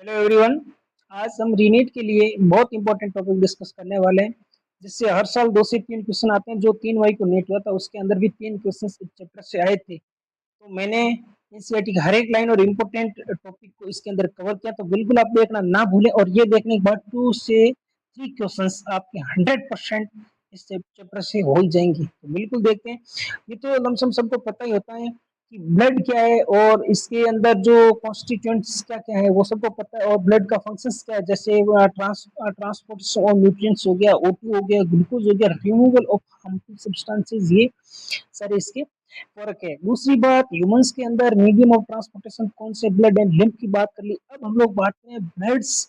Hello everyone. आज हम रीनीट के लिए बहुत इंपॉर्टेंट टॉपिक डिस्कस करने वाले हैं, जिससे हर साल 2 से 3 क्वेश्चन आते हैं। जो 3 वाई को नीट हुआ था उसके अंदर भी 3 क्वेश्चन इस चैप्टर से आए थे। तो मैंने एनसीईआरटी का हर एक लाइन और इम्पोर्टेंट टॉपिक को इसके अंदर कवर किया, तो बिल्कुल आप देखना ना भूलें। और ये देखने के बाद 2 से 3 क्वेश्चन आपके 100% इस चैप्टर से हो ही जाएंगे। तो बिल्कुल देखते हैं। ये तो लमसम सबको पता ही होता है कि ब्लड क्या है और इसके अंदर जो कॉन्स्टिट्यूएंट्स क्या क्या है वो सबको पता है। और ब्लड का फंक्शंस क्या है, जैसे ट्रांसपोर्टेशन ऑफ न्यूट्रिएंट्स हो गया, O2 हो गया, ग्लूकोज हो गया, रिमूवल ऑफ हार्मफुल सब्सटेंसेस, ये सारे इसके फर्क है। दूसरी बात, ह्यूमंस के अंदर मीडियम ऑफ ट्रांसपोर्टेशन कौन से, ब्लड एंड लिम्फ की बात कर ली। अब हम लोग बात करें ब्लड्स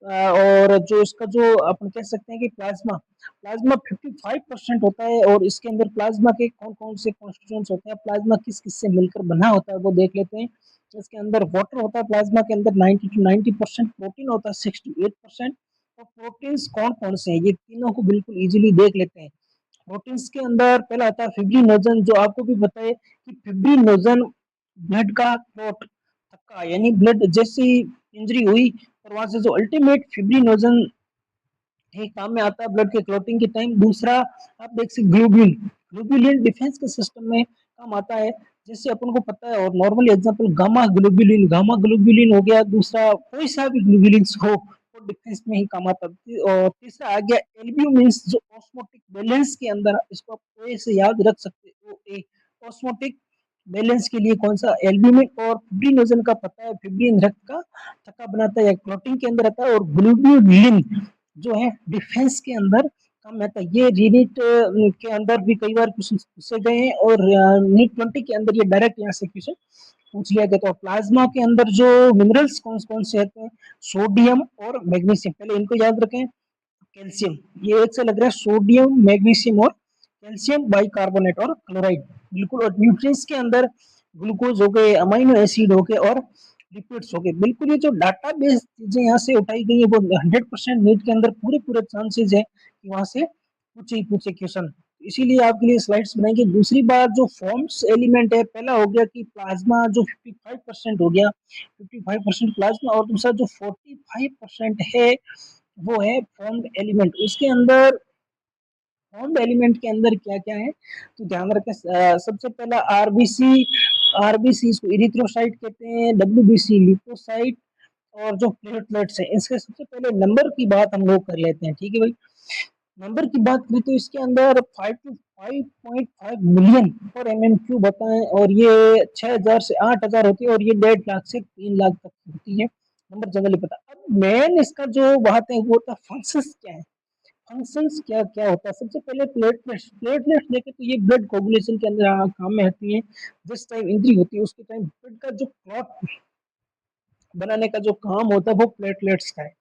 और जो इसका जो अपन कह सकते हैं कि प्लाज्मा प्लाज्मा 55% होता है। और इसके अंदर प्लाज्मा के कौन कौन से कॉन्स्टिट्यूएंट्स होते हैं, प्लाज्मा किस किस से मिलकर बना होता है वो देख लेते हैं। इसके अंदर वाटर होता है, प्लाज्मा के अंदर 90 to 90%, प्रोटीन होता है 6 to 8%। और प्रोटीन्स कौन कौन से हैं ये तीनों को बिल्कुल इजीली देख लेते हैं। प्रोटीन्स के अंदर पहला आता है फिब्रिनोजन, जो आपको भी पता है कि फिब्रिनोजन ब्लड का क्लॉट थक्का, यानी ब्लड जैसी इंजरी हुई और वहां से जो अल्टीमेट फिब्रिनोजन ये काम में आता है ब्लड के क्लॉटिंग के टाइम। दूसरा आप देख सकते ग्लोब्यूल, ग्लोब्यूलिन डिफेंस के सिस्टम में काम आता है, जैसे अपन को पता है। और नॉर्मली एग्जांपल गामा ग्लोब्यूलिन हो गया। दूसरा कोई सा भी ग्लोब्यूलिन हो वो डिफेंस में ही काम आता है। और तीसरा आ गया एल्ब्यूमिन, जो ऑस्मोटिक बैलेंस के अंदर, इसको आप ए से याद रख सकते हो, ए ऑस्मोटिक बैलेंस के लिए कौन सा, एल्ब्यूमिन। और फिब्रिनोजन का पता है, फिब्रिन रक्त का थक्का बनाता है या क्लॉटिंग के अंदर आता है। और ग्लोब्यूलिन जो है डिफेंस के अंदर काम में आता है। ये रीनीट के अंदर भी कई बार क्वेश्चन पूछे गए हैं और नीट 20 के अंदर ये डायरेक्ट यहाँ से क्वेश्चन पूछ लिया गया। तो प्लाज्मा के अंदर जो मिनरल्स कौन कौन से होते हैं, सोडियम और मैग्नीशियम, पहले इनको याद रखें। कैल्शियम, ये एक से लग रहा है, सोडियम, मैग्नीशियम और कैल्शियम बाइकार्बोनेट और क्लोराइड, बिल्कुल। और न्यूट्रिएंट्स के अंदर ग्लूकोज हो गए, अमाइनो एसिड हो गए और लिपिड्स हो गए। बिल्कुल ये जो डाटा बेस चीजें यहाँ से उठाई गई है वो 100% नीट के अंदर पूरे पूरे चांसेस है कि वहां से पूछे ही पूछे क्वेश्चन। इसीलिए आपके लिए स्लाइड्स बनाएंगे। दूसरी बात, जो फॉर्म्स एलिमेंट है, पहला हो गया कि प्लाज्मा जो 55% हो गया, 55% प्लाज्मा। और दूसरा जो 45% है वो है फॉर्म्ड एलिमेंट। उसके अंदर फॉर्म्ड एलिमेंट के अंदर क्या क्या है तो ध्यान रखें। सबसे पहला आरबीसी, आरबीसी इसको इरिथ्रोसाइट कहते हैं, डब्ल्यूबीसी लिपोसाइट। और जो प्लेटलेट्स है, इसके सबसे पहले नंबर की बात हम लोग कर लेते हैं, ठीक है भाई। नंबर की बात करें तो इसके अंदर 5 to 5.5 मिलियन पर MM³ होता है। और ये 6,000 से 8,000 होती है। और ये 1.5 लाख से 3 लाख तक होती है। नंबर जनरली पता। अब मेन इसका जो बात है वो होता है फंक्शंस क्या है, फंक्शंस क्या क्या होता है। सबसे पहले प्लेटलेट्स, प्लेटलेट्स देखें तो ये ब्लड कोगुलेशन के अंदर काम में आती है। जिस टाइम इंजरी होती है उसके टाइम ब्लड का जो क्लॉट बनाने का जो काम होता है वो प्लेटलेट्स का है।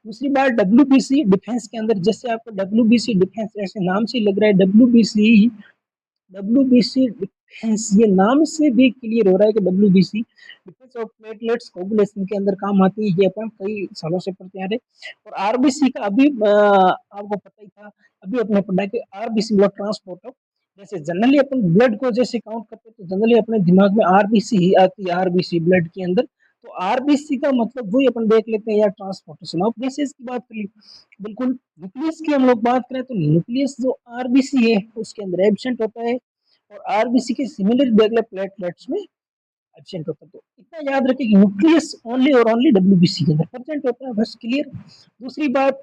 दूसरी बात, डब्ल्यूबीसी डिफेंस के अंदर, जैसे आपको डब्ल्यूबीसी डिफेंस ऐसे नाम से लग रहा है, डब्ल्यूबीसी, डब्ल्यूबीसी डिफेंस, ये नाम से भी क्लियर हो रहा है कि WBC defence of platelets coagulation के अंदर काम आती है। ये अपन कई सालों से पढ़ते आ रहे। और आरबीसी का अभी आपको पता ही था, अभी अपने पढ़ा कि आरबीसी ब्लड ट्रांसपोर्ट ऑफ, जैसे जनरली अपन ब्लड को जैसे काउंट करते हैं तो जनरली अपने दिमाग में आरबीसी ही आती है, आरबीसी ब्लड के अंदर। तो आरबीसी का मतलब वही अपन देख लेते हैं, या ट्रांसपोर्टेशन ऑफ गैसेस की बात करें। बिल्कुल। न्यूक्लियस की हम लोग बात करें तो न्यूक्लियस जो आरबीसी है उसके अंदर एब्सेंट होता है। और आरबीसी के सिमिलर देख ले प्लेटलेट्स में एब्सेंट होता है। तो इतना याद रखें कि न्यूक्लियस ओनली और ओनली डब्ल्यूबीसी के अंदर प्रेजेंट होता है, बस क्लियर। दूसरी बात,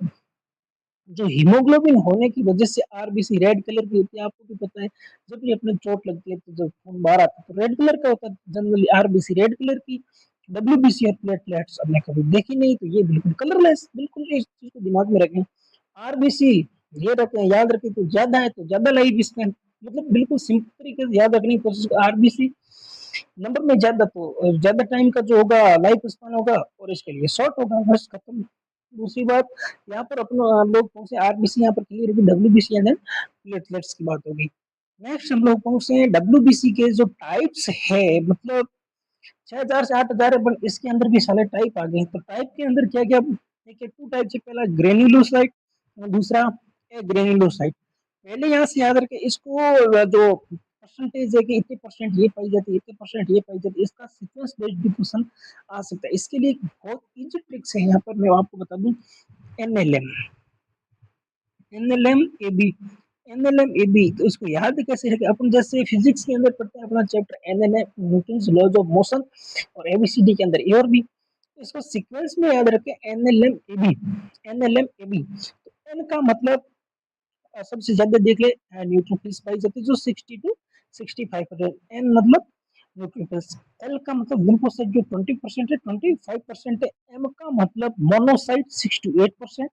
जो हीमोग्लोबिन होने की वजह से आरबीसी रेड कलर की होती है, आपको भी पता है। जब भी अपने चोट लगती है तो जब खून बाहर आता है तो रेड कलर का होता है, जनरली आरबीसी रेड कलर की। डब्ल्यूबीसी और प्लेटलेट्स हमने कभी देखी नहीं, तो ये बिल्कुल कलरलेस, बिल्कुल इस चीज को दिमाग में रखें। आरबीसी ये रखें, याद रखें, तो ज्यादा है तो ज्यादा लाइफ स्पैन, मतलब बिल्कुल सिंपल तरीके से याद रखने की कोशिश। आरबीसी नंबर में ज्यादा तो ज्यादा टाइम का जो होगा लाइफ स्पैन होगा, और इसके लिए शॉर्ट होगा, बस खत्म। दूसरी बात, यहाँ पर अपने लोग पहुंचे आरबीसी, यहाँ पर क्लियर होगी डब्ल्यूबीसी एंड प्लेटलेट्स की बात होगी। नेक्स्ट हम लोग पहुंचे डब्ल्यूबीसी के जो टाइप्स है, मतलब 6,000 से 8,000 है, पर इसके अंदर भी सारे टाइप आ गए। तो टाइप के अंदर क्या क्या, देखिए 2 टाइप से, पहला ग्रेन्युलोसाइट और दूसरा ग्रेन्युलोसाइट। पहले यहाँ से याद रखे इसको, जो परसेंटेज है कि इतने परसेंट ये पाई जाती है, इतने परसेंट ये पाई जाती है, इसका सीक्वेंस बेस्ड भी क्वेश्चन आ सकता है। इसके लिए एक बहुत ईजी ट्रिक्स है, यहाँ पर मैं आपको बता दूं, NLM, NLM AB, NLM AB. तो इसको याद कैसे रखें, अपन जैसे फिजिक्स के अंदर पढ़ते हैं अपना chapter NLM, Newton's laws of motion, और एबीसीडी के अंदर ए और बी, तो इसको सीक्वेंस में याद रखें, एनएलएम एबी, एनएलएम एबी। तो एन का मतलब सबसे ज्यादा देख ले न्यूट्रोफिल्स पाई जाती है जो 60 टू 65%, एन मतलब न्यूट्रोफिल्स, एल का मतलब लिम्फोसाइट जो 20% है, 25% है, एम का मतलब मोनोसाइट 6 टू 8%,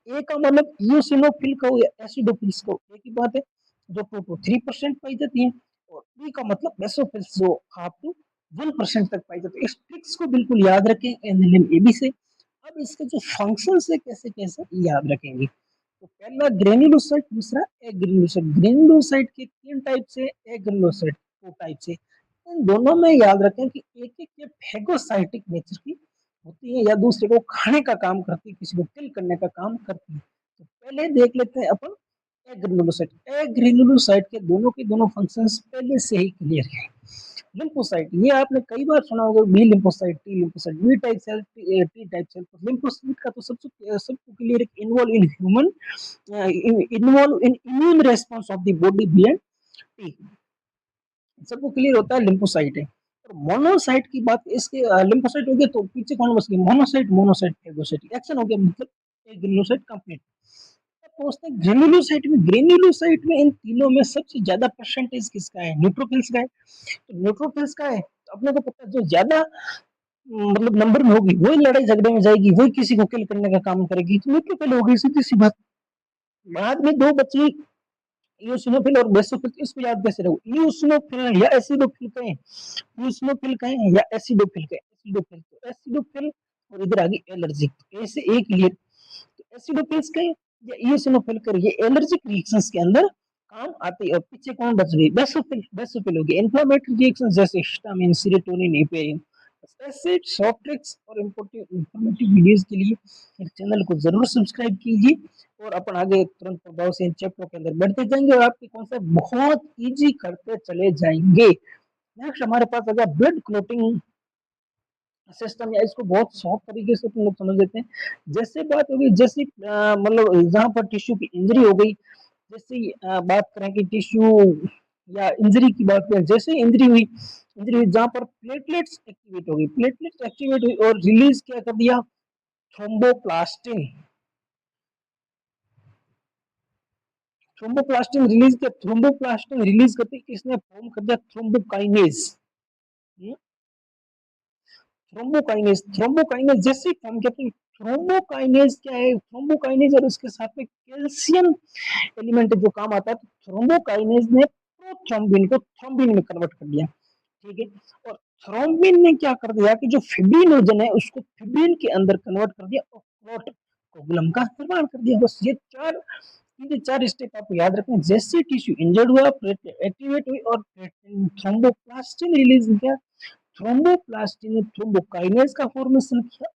ए का मतलब ईओसिनोफिल को या एसिडोफिल्स को, एक ही बात है, जो 2 टू 3% पाई जाती है, और बी का मतलब बेसोफिल्स जो हाफ टू 1% तक पाई जाती है। इस ट्रिक्स को बिल्कुल याद रखें एनएलएम एबी से। अब इसके जो फंक्शन है कैसे कैसे याद रखेंगे, तो पहला ग्रेन्युलोसाइट, दूसरा एग्रेन्युलोसाइट। ग्रेन्युलोसाइट के तीन टाइप से, एग्रेन्युलोसाइट दो टाइप से। इन दोनों में याद रखें कि एक एक ये फेगोसाइटिक नेचर की होती है, या दूसरे को खाने का काम करती है, किसी को किल करने का काम करती है। तो पहले देख लेते हैं अपन एग्रेन्युलोसाइट। एग्रेन्युलोसाइट के दोनों फंक्शंस पहले से ही क्लियर है। लिम्फोसाइट, ये आपने कई बार सुना होगा, B lymphocyte, T lymphocyte, B type cell, T type cell. तो लिम्फोसाइट का तो सबको क्लियर है, involve in human, involve in immune response of the body, B and T, सबको क्लियर होता है लिम्फोसाइट है। और मोनोसाइट की बात, इसके लिम्फोसाइट हो गया तो पीछे कौन बच गया, मोनोसाइट, मोनोसाइट फेगोसाइट, एक्शन हो गया, मतलब एक ग्रेन्युलोसाइट कंप्लीट। पहुंचते हैं ग्रेन्युलोसाइट में। ग्रेन्युलोसाइट में इन तीनों में सबसे ज्यादा परसेंटेज किसका है, न्यूट्रोफिल्स का है। तो न्यूट्रोफिल्स का है तो अपने को पता है जो ज्यादा मतलब नंबर में होगी वही लड़ाई झगड़े में जाएगी, वही किसी को किल करने का काम करेगी, तो न्यूट्रोफिल होगी, सीधी सी बात। बाद में दो बची इओसिनोफिल और बेसोफिल, इसको याद कैसे रहो, इओसिनोफिल या एसिडोफिल कहें, इओसिनोफिल कहें या एसिडोफिल कहें, एसिडोफिल, तो एसिडोफिल, और इधर आ गई एलर्जिक, ऐसे एक क्लियर। तो एसिडोफिल्स कहें या इओसिनोफिल कहें, ये एलर्जिक रिएक्शंस के अंदर काम आते हैं। और पीछे कौन बच गई, बेसोफिल, बेसोफिल होगी इन्फ्लेमेटरी रिएक्शंस जैसे हिस्टामिन, सीरोटोनिन, हिपेरिन। ऐसे शॉर्ट ट्रिक्स और इंफॉर्मेटिव वीडियोस के लिए मेरे चैनल को जरूर सब्सक्राइब कीजिए, और अपन आगे तुरंत प्रभाव से इन चैप्टरों के अंदर बढ़ते जाएंगे, और आपके कॉन्सेप्ट बहुत इजी करते चले जाएंगे। नेक्स्ट हमारे पास अगर ब्लड क्लोटिंग सिस्टम, या इसको बहुत सॉफ्ट तरीके से तुम लोग समझ लेते हैं। जैसे बात होगी, जैसे मतलब जहां पर टिश्यू की इंजरी हो गई, जैसे बात करें कि टिश्यू या इंजरी की बात करें, जैसे इंजरी हुई जहां पर प्लेटलेट्स एक्टिवेट हो गई, प्लेटलेट्स एक्टिवेट हुई और रिलीज क्या कर दिया, थ्रोम्बोप्लास्टिन, थ्रोम्बोप्लास्टिन रिलीज किया, थ्रोम्बोप्लास्टिन रिलीज करते किसने फॉर्म कर दिया, थ्रोम्बोकाइनेज, थ्रोम्बोकाइनेज, थ्रोम्बोकाइनेज जैसे फॉर्म किया। तो थ्रोम्बोकाइनेज क्या है, थ्रोम्बोकाइनेज और उसके साथ में कैल्शियम एलिमेंट जो काम आता है, तो थ्रोम्बोकाइनेज ने प्रोथ्रोम्बिन को थ्रोम्बिन में कन्वर्ट कर दिया, ठीक है। और थ्रोम्बिन ने क्या कर दिया कि जो फिब्रिनोजन है उसको फिब्रिन के अंदर कन्वर्ट कर दिया, और क्लॉट कोगुलम का निर्माण कर दिया। बस ये चार स्टेप आपको याद रखना है। जैसे टिश्यू इंजर्ड हुआ, प्लेटलेट एक्टिवेट हुई, और थ्रोम्बोप्लास्टिन रिलीज किया, थ्रोम्बोप्लास्टिन ने थ्रोम्बोकाइनेज का फॉर्मेशन किया,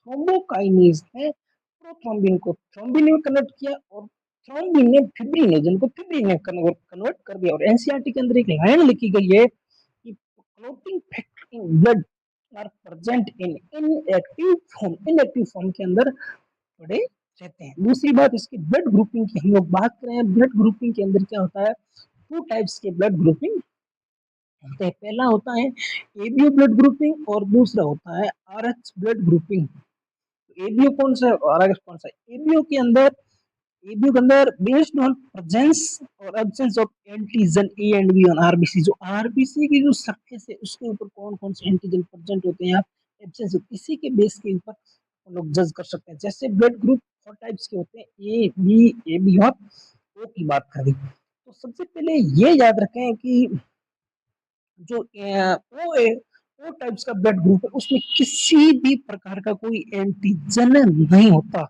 थ्रोम्बोकाइनेज ने प्रोथ्रोम्बिन को थ्रोम्बिन में कन्वर्ट किया, और थ्रोम्बिन ने फिब्रिनोजन को फिब्रिन में कन्वर्ट कर दिया। और एनसीईआरटी के अंदर एक लाइन लिखी गई है कि clotting factor in blood are present in inactive form के अंदर पड़े रहते हैं। दूसरी बात, इसकी ब्लड ग्रुपिंग की हम लोग बात करें, ब्लड ग्रुपिंग के अंदर क्या होता है, टू टाइप्स के ब्लड ग्रुपिंग होते हैं। पहला होता है एबीओ ब्लड ग्रुपिंग, और दूसरा होता है आरएच ब्लड ग्रुपिंग। एबीओ कौन सा है और आरएच कौन सा है, एबीओ के अंदर बेस्ड ऑन प्रेजेंस और absence of antigen A and be on RBC, जो आरबीसी की जो सरफेस है उसके ऊपर कौन कौन से एंटीजन प्रेजेंट होते हैं या एब्सेंस, इसी के बेस के ऊपर हम लोग जज कर सकते हैं। जैसे ब्लड ग्रुप 4 टाइप्स के होते हैं, ए बी, ए बी और ओ की बात करें, तो सबसे पहले ये याद रखें कि जो ओ है, ओ टाइप्स का ब्लड ग्रुप है, उसमें किसी भी प्रकार का कोई एंटीजन नहीं होता।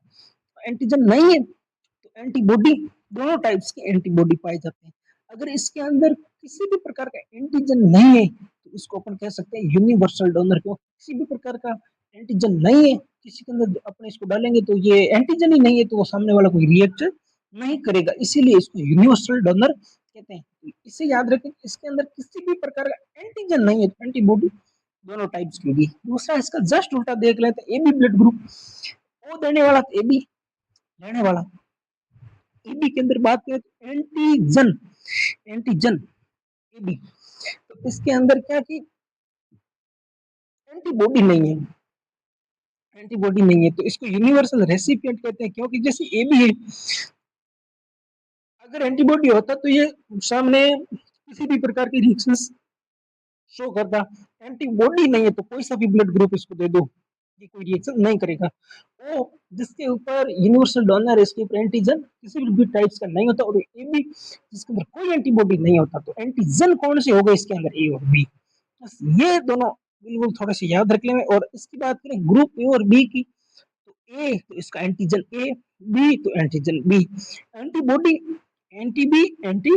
एंटीजन नहीं है तो एंटीबॉडी, दोनों टाइप्स की एंटीबॉडी पाए जाते हैं। अगर इसके अंदर किसी भी प्रकार का एंटीजन नहीं है तो इसको अपन कह सकते हैं यूनिवर्सल डोनर। क्यों, किसी भी प्रकार का एंटीजन नहीं है, किसी के अंदर अपने इसको डालेंगे तो ये एंटीजन ही नहीं है, तो वो सामने वाला कोई रिएक्ट नहीं करेगा, इसीलिए इसको यूनिवर्सल डोनर कहते हैं। इसे याद रखें इसके अंदर किसी भी प्रकार का एंटीजन नहीं है, एंटीबॉडी दोनों टाइप्स की होगी। दूसरा इसका जस्ट उल्टा देख लेते हैं, ए बी ब्लड ग्रुप, ओ देने वाला ए बी, लेने वाला ए बी के अंदर बात करें तो एंटीजन, एंटीजन ए बी, तो इसके अंदर क्या की एंटीबॉडी नहीं है, एंटीबॉडी नहीं है, तो इसको यूनिवर्सल रेसिपिएंट कहते हैं, क्योंकि जैसे ए बी है, अगर एंटीबॉडी होता तो ये सामने किसी भी प्रकार की रिएक्शंस शो करता। एंटीबॉडी नहीं है तो कोई सा भी ब्लड ग्रुप इसको दे दो, ये कोई रिएक्शन नहीं करेगा। वो जिसके ऊपर यूनिवर्सल डोनर, इसके ऊपर एंटीजन किसी भी टाइप्स का नहीं होता, और ए बी जिसके अंदर कोई एंटीबॉडी नहीं होता, तो एंटीजन कौन से हो गए इसके अंदर, ए और बी। बस ये दोनों बिल्कुल थोड़े से याद रख लें। और इसकी बात करें ग्रुप ए और बी की, तो ए तो इसका एंटीजन ए, बी तो antigen B. Antibody anti B anti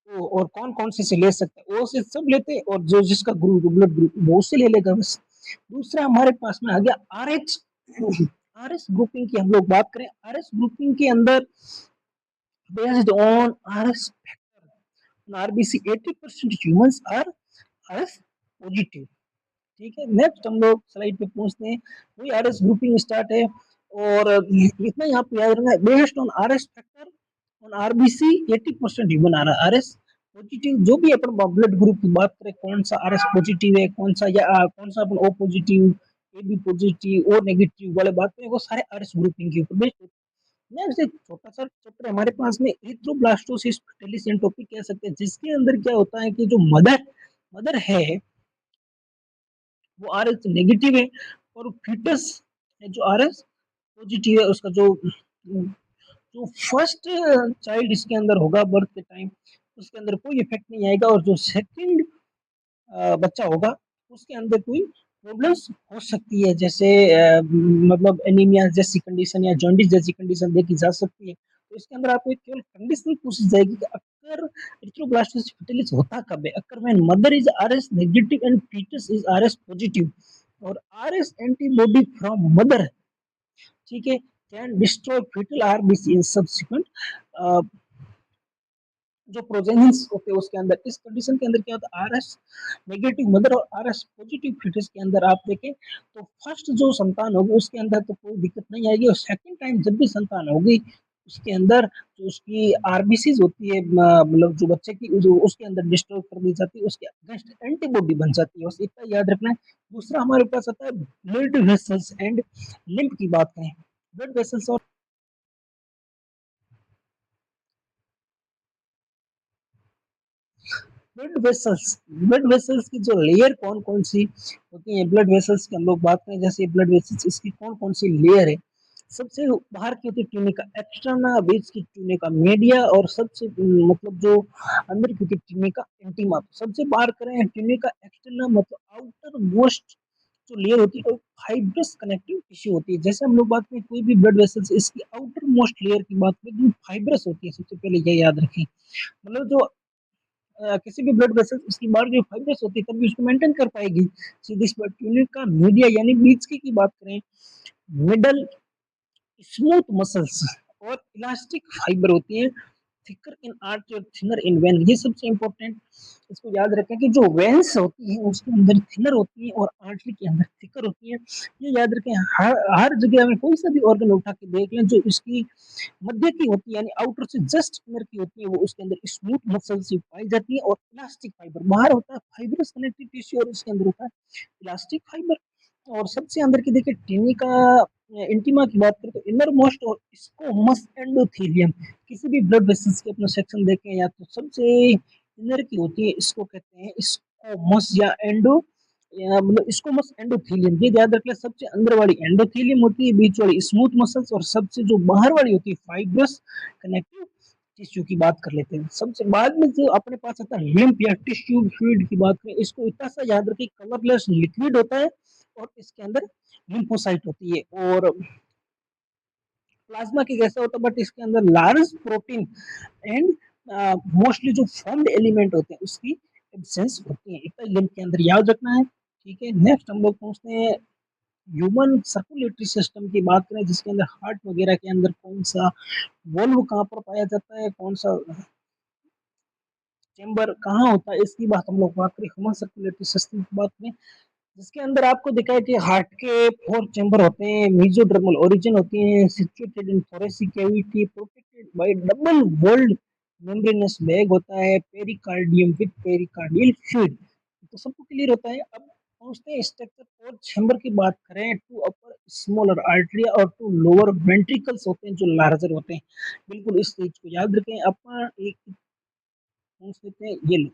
O, और कौन कौन से ले सकते हैं, ओ से सब लेते हैं, और जो जिसका ग्रुप ब्लड ग्रुप वो उससे ले लेगा बस। दूसरा हमारे पास में आ गया R H, R S grouping की हम लोग बात करें, आर एस ग्रुपिंग के अंदर based on R S factor RBC 80% humans are R S positive. ठीक है, नेक्स्ट हम लोग स्लाइड पे पहुंचते हैं, वही आर एस ग्रुपिंग स्टार्ट है। और इतना ही आपको याद रखना है, based on R S factor on RBC 80% human are R S positive. जो भी अपन ब्लड ग्रुप की बात करें, कौन सा आर एस पॉजिटिव है, कौन सा या कौन सा अपन O positive, A B positive और नेगेटिव वाले बात करें, वो सारे आर एस ग्रुपिंग के ऊपर बेस्ड। नेक्स्ट एक छोटा सा चैप्टर हमारे पास में एरिथ्रोब्लास्टोसिस फेटालिस टॉपिक कह सकते हैं, जिसके अंदर क्या होता है कि जो मदर मदर है वो आर एस नेगेटिव है, और फीटस जो आर एस पॉजिटिव है, उसका जो जो फर्स्ट चाइल्ड इसके अंदर होगा बर्थ के टाइम, उसके अंदर कोई इफेक्ट नहीं आएगा, और जो सेकंड बच्चा होगा उसके अंदर कोई प्रॉब्लम्स हो सकती है, जैसे मतलब एनीमिया जैसी कंडीशन या जॉन्डिस जैसी कंडीशन देखी जा सकती है। तो इसके अंदर आपको केवल कंडीशन पूछी जाएगी कि अगर एरिथ्रोब्लास्टोसिस फीटालिस होता कब है, अगर when mother is RS negative and foetus is RS positive, और आरएस एंटीबॉडी फ्रॉम मदर, ठीक है, can destroy foetal RBC in subsequent जो प्रोजेनिंस होते हैं उसके अंदर। इस कंडीशन के अंदर क्या होता है, आरएस नेगेटिव मदर और आरएस पॉजिटिव फीटस के अंदर आप देखें तो फर्स्ट जो संतान होगी उसके अंदर तो कोई दिक्कत नहीं आएगी, और सेकंड टाइम जब भी संतान होगी उसके अंदर जो उसकी आरबीसीज होती है, मतलब जो बच्चे की जो उसके अंदर डिस्ट्रॉय कर दी जाती है, उसके अगेंस्ट एंटीबॉडी बन जाती है, बस इतना याद रखना है। दूसरा हमारे पास आता है ब्लड वेसल्स एंड लिम्फ की बात करें, ब्लड वेसल्स और ब्लड वेसल्स की जो लेयर कौन कौन सी होती है, ब्लड वेसल्स की हम लोग बात करें, जैसे ब्लड वेसल्स इसकी कौन कौन सी लेयर है। सबसे बाहर की होती है ट्यूनिका एक्सटर्ना, बीच की ट्यूनिका मीडिया, और सबसे मतलब जो अंदर की होती है ट्यूनिका इंटीमा। सबसे बाहर करें ट्यूनिका एक्सटर्ना, मतलब आउटर मोस्ट जो लेयर होती है फाइब्रस कनेक्टिव टिश्यू होती है। जैसे हम लोग बात करें कोई भी ब्लड वेसल्स, इसकी आउटर मोस्ट लेयर की बात करें जो फाइब्रस होती है, सबसे पहले ये याद रखें, मतलब जो किसी भी ब्लड वेसल उसकी बार जो फाइब्रस होती है तभी उसको मेंटेन कर पाएगी। सीधी ट्यूनिक का मीडिया यानी बीच की बात करें, मिडल स्मूथ मसल्स और इलास्टिक फाइबर होती है, थिकर इन आर्च और थिनर इन वेन। ये सबसे इंपॉर्टेंट इसको याद रखें कि जो वेन्स होती है उसके अंदर थिनर होती है और आर्टरी के अंदर थिकर होती है। ये याद रखें, हर जगह में कोई सा भी ऑर्गन उठा के देख लें, जो इसकी मध्य की होती है यानी आउटर से जस्ट इनर की होती है, वो उसके अंदर स्मूथ मसल से पाई जाती है, और इलास्टिक फाइबर बाहर होता है फाइब्रस कनेक्टिव टिश्यू, और इसके अंदर होता है इलास्टिक फाइबर। और सबसे अंदर की देखिए टिनी का इंटीमा की बात करें तो इनर मोस्ट और स्कोमस एंडोथेलियम। किसी भी ब्लड वेसल्स के अपना सेक्शन देखें, या तो सबसे इनर की होती है, इसको कहते हैं स्कोमस या एंडो, या मतलब स्कोमस एंडोथेलियम, ये याद रख ले। सबसे अंदर वाली एंडोथेलियम होती है, बीच वाली स्मूथ मसल्स, और सबसे जो बाहर वाली होती है फाइब्रस कनेक्टिव टिश्यू की बात कर लेते हैं। सबसे बाद में जो अपने पास आता है लिम्फ या टिश्यू फ्लूइड की बात करें, इसको इतना सा याद रखें, कलरलेस लिक्विड होता है, और इसके अंदर लिम्फोसाइट होती है, और प्लाज्मा की जैसा होता है, बट इसके अंदर लार्ज प्रोटीन एंड मोस्टली जो फॉर्म्ड एलिमेंट होते हैं उसकी एब्सेंस होती है। इतना लिम्फ के अंदर याद रखना है। ठीक है, नेक्स्ट हम लोग पूछते हैं ह्यूमन सर्कुलेटरी सिस्टम की बात करें, जिसके अंदर हार्ट वगैरह के अंदर कौन सा वॉल्व कहाँ पर पाया जाता है, कौन सा चेंबर कहाँ होता है इसकी बात हम लोग बात करें, ह्यूमन सर्कुलेटरी सिस्टम की बात करें, जिसके अंदर आपको दिखा है कि हार्ट के 4 चेंबर होते हैं, मेसोडर्मल ओरिजिन होती है, situated in thoracic cavity, protected by double walled membranous bag होता है, पेरिकार्डियम विद पेरिकार्डियल फ्लूइड। तो सबको क्लियर होता है। अब पहुंचते हैं स्ट्रक्चर और चैम्बर की बात करें, टू अपर स्मॉलर आर्टरिया और टू लोअर वेंट्रिकल्स होते हैं जो लार्जर होते हैं। बिल्कुल इस चीज को याद रखें। अपन एक पूछ लेते हैं, ये लो,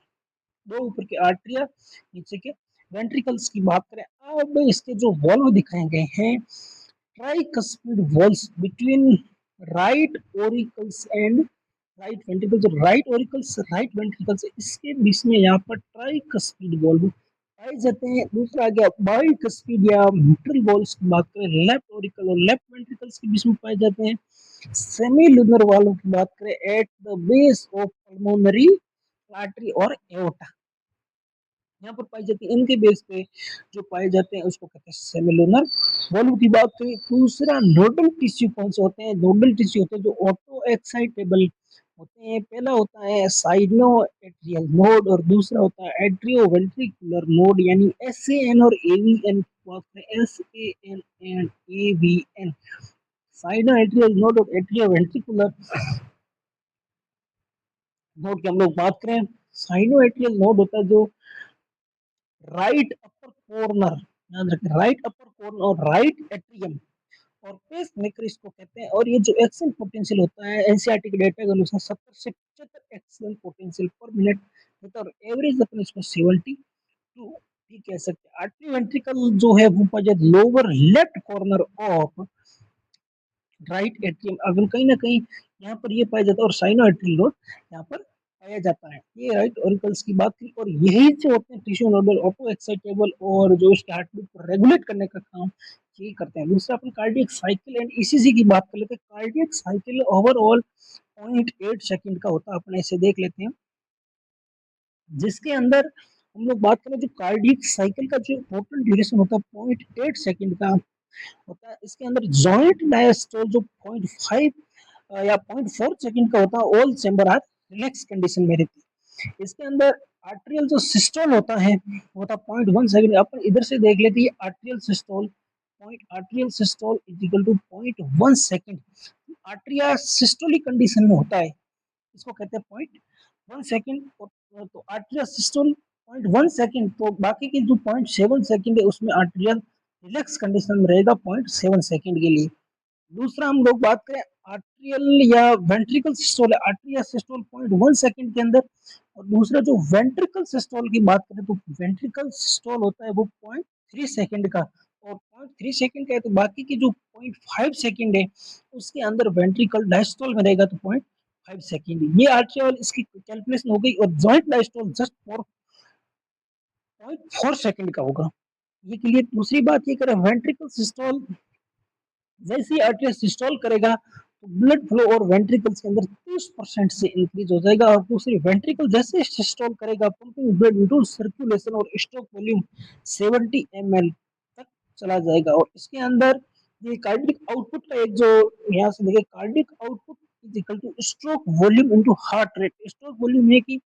दो ऊपर के आर्टरिया, नीचे के वेंट्रिकल्स की बात करें। अब इसके जो वॉल्व दिखाए गए हैं, tricuspid valves between right oracles and right ventricles, right oracles right ventricles, इसके बीच में यहाँ पर ट्राइकस्पिड वॉल्व पाए जाते हैं। दूसरा आ गया बाइकस्पिड या मिट्रल वॉल्व्स की बात करें, लेफ्ट ओरिकल और लेफ्ट वेंट्रिकल्स के बीच में पाए जाते हैं। सेमी लूनर वाल्व की बात करें, at the base of pulmonary artery और एओर्टा यहाँ पर पाई जाती है। इनके बेस पे जो पाए जाते हैं उसको कहते हैं सेमिलुनर वॉल्व की बात करें। दूसरा नोडल टिश्यू कौन से होते हैं, नोडल टिश्यू होते हैं जो ऑटो एक्साइटेबल होते हैं। पहला होता है साइनो एट्रियल नोड और दूसरा होता है एट्रियो वेंट्रिकुलर नोड, यानी एसएएन और एवीएन की बात करें, SAN and AVN, sino atrial node और एट्रियो वेंट्रिकुलर नोड की हम लोग बात करें। साइनो एट्रियल नोड होता है जो राइट अपर कॉर्नर, याद रखें, राइट अपर कॉर्नर और राइट एट्रियम और पेस मेकर इसको कहते हैं। और ये जो एक्शन पोटेंशियल होता है एनसीईआरटी के डेटा के अनुसार 70 से 75 एक्शन पोटेंशियल पर मिनट होता है और एवरेज अपन इसको 72 भी कह सकते हैं। आर्टरी वेंट्रिकल जो है वो पाया lower left corner of right atrium, अगर कहीं ना कहीं यहाँ पर ये पाया जाता है, और साइनो एट्रियल नोड यहाँ पर पाया जाता है। ये राइट ऑरिकल्स की बात की, और यही जो होते हैं टिश्यू नोडल ऑटो एक्साइटेबल और जो इसके हार्ट बीट को रेगुलेट करने का काम ये करते हैं। दूसरा अपन कार्डियक साइकिल एंड ईसीजी की बात कर लेते हैं। कार्डियक साइकिल ओवरऑल 0.8 सेकंड का होता है, अपन ऐसे देख लेते हैं, जिसके अंदर हम लोग बात करें जो कार्डियक साइकिल का जो टोटल ड्यूरेशन होता है 0.8 सेकंड का होता है। इसके अंदर जॉइंट डायस्टोल जो 0.5 या 0.4 सेकंड का होता है, all chamber are relax condition में रहती है। इसके अंदर आर्टेरियल जो सिस्टोल होता है वो होता है 0.1 सेकंड। अपन इधर से देख लेते हैं arterial systole, point arterial systole is equal to 0.1 second. Arteria systolic condition में होता है, इसको कहते हैं 0.1 सेकंड। तो आर्टेरियल सिस्टोल 0.1 सेकंड, तो बाकी की जो 0.7 सेकंड है उसमें आर्टेरियल रिलैक्स कंडीशन में रहेगा 0.7 सेकंड के लिए। दूसरा हम लोग बात करें आर्टेरियल या वेंट्रिकल सिस्टोल है, आर्टेरियल सिस्टोल 0.1 सेकंड के अंदर। और दूसरा जो वेंट्रिकल सिस्टोल की बात करें तो वेंट्रिकल सिस्टोल होता है वो 0.3 सेकंड का, और 0.3 सेकंड का है तो बाकी की जो 0.5 सेकंड है उसके अंदर वेंट्रिकल डायस्टोल में रहेगा तो 0.5 सेकंड। ये आर्टेरियल इसकी कैलकुलेशन हो गई। और जॉइंट डायस्टोल जस्ट 4.4 सेकंड का होगा, ये क्लियर। दूसरी बात ये करें वेंट्रिकल सिस्टोल, जैसे ही आर्टरी सिस्टोल करेगा तो ब्लड फ्लो और वेंट्रिकल्स के अंदर 30% से इंक्रीज हो जाएगा। और दूसरी वेंट्रिकल जैसे सिस्टोल करेगा पंपिंग ब्लड इनटू सर्कुलेशन और स्ट्रोक वॉल्यूम 70 ml तक चला जाएगा। और इसके अंदर ये कार्डियक आउटपुट का एक जो यहाँ से देखिए, cardiac output is equal two stroke volume into heart rate. Stroke volume है कि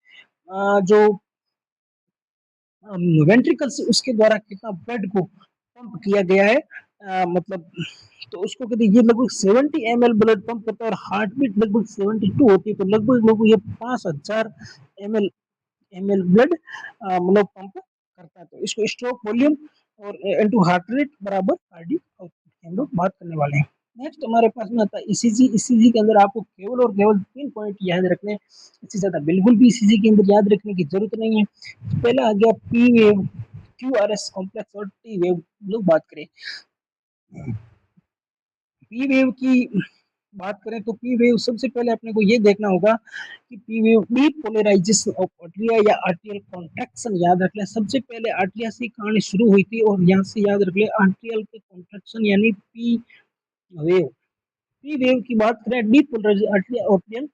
जो वेंट्रिकल से उसके द्वारा कितना ब्लड को पंप किया गया है, मतलब तो उसको कहते हैं। ये लगभग 70 ml ब्लड पंप करता है और हार्ट बीट लगभग 72 होती है, तो लगभग ये 5000 ml ब्लड मतलब पंप करता है। तो इसको स्ट्रोक वॉल्यूम और इनटू हार्ट रेट बराबर कार्डियक आउटपुट की हम लोग बात करने वाले हैं। नेक्स्ट हमारे पास में आता है ईसीजी। ईसीजी के अंदर आपको केवल और केवल 3 पॉइंट याद रखने, इससे ज्यादा बिल्कुल भी ईसीजी के अंदर याद रखने की जरूरत नहीं है। पहला आ गया पी वेव, क्यूआरएस कॉम्प्लेक्स और टी वेव। लोग बात करें पी वेव की बात करें तो पी वेव सबसे पहले अपने को ये देखना होगा कि P wave depolarisation of arteria या आर्टेरियल कॉन्ट्रैक्शन याद रख लें। सबसे पहले आर्टेरिया से कहानी शुरू हुई थी और यहाँ से याद रख लें आर्टेरियल के कॉन्ट्रैक्शन यानी पी वेव। पी वेव की बात करें डीपोलराइजेशन आर्टेरियल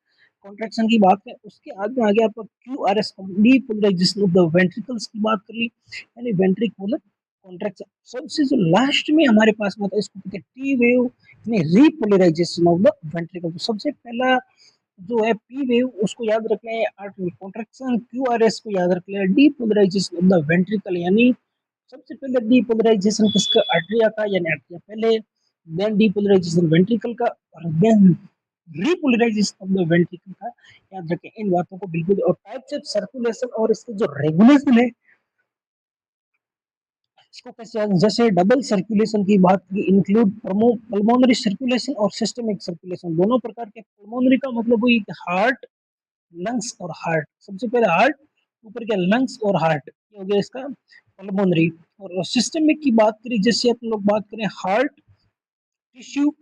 कॉन्ट्रैक्शन की बात करें, उसके आगे आगे आप QRS depolarisation of the ventricles की बात कर ली, यानी वेंट्रिकुलर कॉन्ट्रैक्शन। सबसे जो लास्ट में हमारे पास में था इसको कहते हैं टी वेव, यानी रीपोलराइजेशन ऑफ द वेंट्रिकल। तो सबसे पहला जो है पी वेव उसको याद रख लें, आर्टरी कॉन्ट्रैक्शन क्यूआरएस को याद रख लें, डीपोलराइजेशन ऑफ द वेंट्रिकल यानी सबसे पहले डीपोलराइजेशन किसका, आर्टरिया का यानी आर्टरिया पहले, देन डीपोलराइजेशन वेंट्रिकल का, और then repolarisation of the ventricle का। याद रखें इन बातों को बिल्कुल। और टाइप्स ऑफ सर्कुलेशन और इसके जो रेगुलेशन है इसको कैसे याद, जैसे डबल सर्कुलेशन की बात की, इंक्लूड पल्मोनरी सर्कुलेशन और सिस्टमिक सर्कुलेशन, दोनों प्रकार के। पल्मोनरी का मतलब हुई हार्ट, लंग्स और हार्ट। सबसे पहले हार्ट, ऊपर के लंग्स और हार्ट, ये हो गया इसका पल्मोनरी। और सिस्टमिक की बात करें, जैसे अपन लोग बात करें हार्ट टिश्यू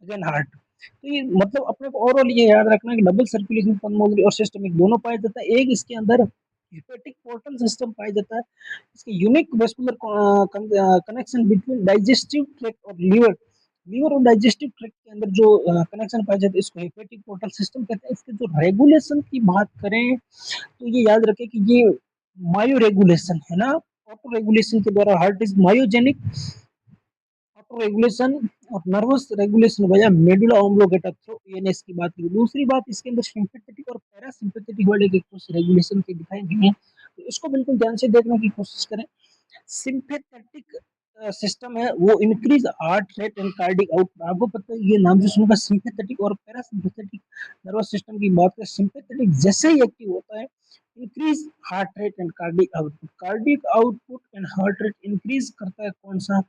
देन हार्ट। तो ये मतलब अपने को ओवरऑल ये याद रखना है कि डबल सर्कुलेशन पल्मोनरी और सिस्टमिक दोनों पाया जाता है। एक इसके अंदर हेपेटिक पोर्टल सिस्टम पाया जाता है, इसके unique vascular connection between digestive tract और लीवर, लीवर और डाइजेस्टिव ट्रैक्ट के अंदर जो कनेक्शन पाया जाता है इसको हेपेटिक पोर्टल सिस्टम कहते हैं। इसके जो रेगुलेशन की बात करें तो ये याद रखें कि ये मायो रेगुलेशन है ना, ऑटो रेगुलेशन के द्वारा heart is myogenic auto regulation, और नर्वस रेगुलेशन भैया मेडुला ऑब्लोंगेटा थ्रू ईएनएस की बात करें। दूसरी बात इसके अंदर सिंपैथेटिक और पैरासिम्पैथेटिक वाले के कुछ रेगुलेशन के दिखाए गए हैं, तो इसको बिल्कुल ध्यान से देखने की कोशिश करें। सिंपैथेटिक सिस्टम है वो increase heart rate and cardiac output. आपको पता है ये नाम से सुनकर सिंपैथेटिक और पैरासिम्पैथेटिक नर्वस सिस्टम की बात करें, सिंपैथेटिक जैसे ही एक्टिव होता है increase heart rate and cardiac output and heart rate increase करता है कौन सा,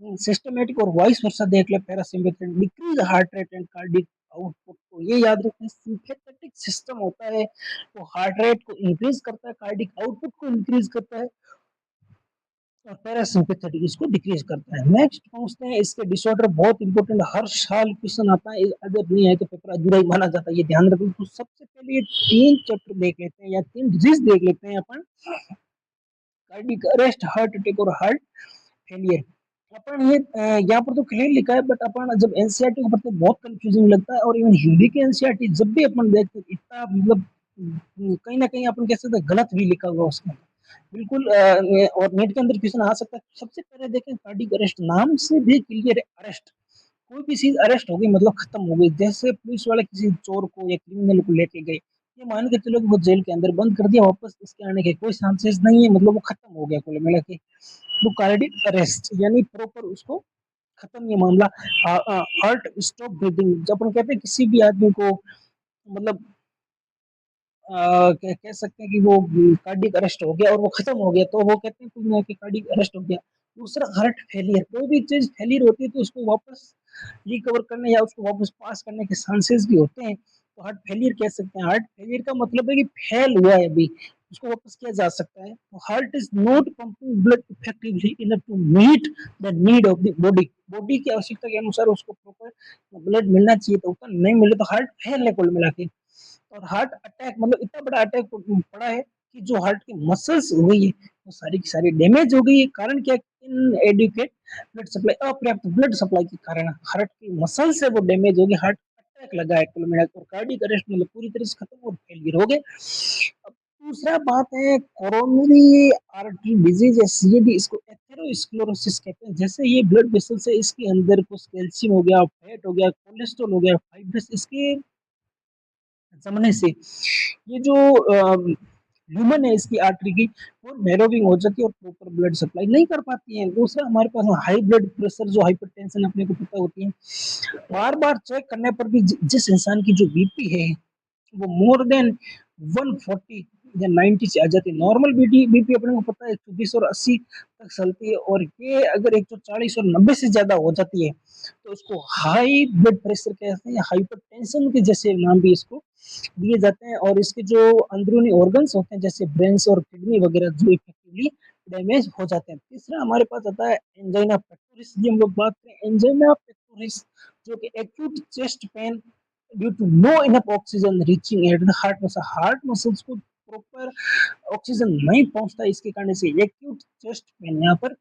सिस्टमेटिक। और वॉइस वर्सा देख ले parasympathetic decrease heart rate and cardiac output को। ये याद रखें सिंपैथेटिक सिस्टम होता है वो हार्ट रेट को इंक्रीज करता है, कार्डिक आउटपुट को इंक्रीज करता है, और पैरासिम्पैथेटिक इसको डिक्रीज करता है। नेक्स्ट पहुंचते हैं इसके डिसऑर्डर, बहुत इंपॉर्टेंट, हर साल क्वेश्चन आता है, अगर नहीं आए तो पेपर अधूरा ही माना जाता है, ये ध्यान रखो। तो सबसे पहले ये तीन चैप्टर देख लेते हैं या तीन डिजीज देख लेते हैं अपन, कार्डिक अरेस्ट, हार्ट अटैक और हार्ट फेलियर। अपन ये यहाँ पर तो क्लियर लिखा है, बट अपन जब एनसीईआरटी को पढ़ते हैं बहुत कंफ्यूजिंग लगता है। और इवन हिंदी के एनसीईआरटी जब भी अपन देखते हैं इतना मतलब कहीं ना कहीं अपन कह सकते हैं गलत भी लिखा हुआ उसमें बिल्कुल। और नेट के अंदर क्वेश्चन आ सकता है। सबसे पहले देखें कार्डिक अरेस्ट, नाम से भी क्लियर है अरेस्ट, कोई भी चीज अरेस्ट हो गई मतलब खत्म हो गई। जैसे पुलिस वाले किसी चोर को या क्रिमिनल को लेके गए, ये मान के चलो कि वो जेल के अंदर बंद कर दिया, वापस इसके आने के कोई चांसेस नहीं है, मतलब वो खत्म हो गया कुल मिला के। तो कार्डिक अरेस्ट यानी प्रॉपर उसको खत्म ये मामला। हार्ट स्टॉप ब्रीदिंग, जब अपन कहते हैं किसी भी आदमी को मतलब कह सकते हैं कि वो कार्डिक अरेस्ट हो गया और वो खत्म हो गया, तो वो कहते हैं कुछ ना कि कार्डिक अरेस्ट हो गया। दूसरा हार्ट फेलियर, कोई भी चीज फेलियर होती है तो उसको वापस रिकवर करने या उसको वापस पास करने के चांसेस भी होते हैं, तो हार्ट फेलियर कह सकते हैं। हार्ट फेलियर का मतलब है कि फेल हुआ है अभी, उसको वापस किया जा सकता है। तो heart is not pumping blood effectively enough to meet the need of the body, body की आवश्यकता के अनुसार उसको प्रॉपर ब्लड मिलना चाहिए, तो उतना नहीं मिले तो हार्ट फेल है कुल मिला के। और हार्ट अटैक मतलब इतना बड़ा अटैक पड़ा है कि जो हार्ट की मसल्स हो गई है वो सारी की सारी डैमेज हो गई है। कारण क्या, इन एडुकेट ब्लड सप्लाई, अपर्याप्त ब्लड सप्लाई के कारण हार्ट की मसल से वो डैमेज हो गई, हार्ट अटैक लगा है कुल मिला कर। कार्डियक अरेस्ट मतलब पूरी तरह से खत्म और फेलियर हो गए। अब दूसरा बात है कोरोनरी आर्टरी डिजीज या सीएडी, इसको एथेरोस्क्लेरोसिस कहते हैं। जैसे ये ब्लड वेसल्स है इसके अंदर कुछ कैल्शियम हो गया, फैट हो गया, कोलेस्ट्रॉल हो गया, फाइब्रस, इसके जमने से ये जो ह्यूमन है इसकी आर्टरी की वो नैरोविंग हो जाती है और प्रॉपर ब्लड सप्लाई नहीं कर पाती है। दूसरा हमारे पास हाई ब्लड प्रेशर जो हाइपरटेंशन अपने को पता होती है, बार बार चेक करने पर भी जिस इंसान की जो बीपी है वो मोर देन 140 या 90 से आ जाती है। नॉर्मल बीपी बीपी अपने को पता है 120 और 80 तक चलती है, और ये अगर 140 और 90 से ज्यादा हो जाती है तो उसको हाई ब्लड प्रेशर कहते हैं, हाइपरटेंशन के जैसे नाम भी इसको दिए जाते हैं। और इसके जो अंदरूनी ऑर्गन्स होते हैं जैसे ब्रेन्स और किडनी वगैरह जो इफेक्टिवली डैमेज हो जाते हैं। तीसरा हमारे पास आता है एंजाइना पेक्टोरिस, ये हम लोग बात करें एंजाइना पेक्टोरिस जो कि acute chest pain due to no enough oxygen reaching at the heart muscle, heart muscles को प्रॉपर ऑक्सीजन नहीं पहुंचता, इसके कारण से एक्यूट चेस्ट पेन यहाँ पर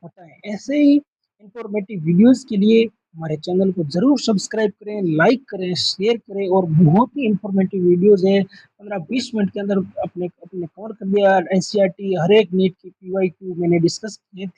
होता है। ऐसे ही इंफॉर्मेटिव वीडियोस के लिए हमारे चैनल को जरूर सब्सक्राइब करें, लाइक करें, शेयर करें, और बहुत ही इंफॉर्मेटिव वीडियोस हैं। 15-20 मिनट के अंदर अपने अपने कवर कर दिया एनसीईआरटी हर एक नीट की पीवाईक्यू मैंने डिस्कस किए थे।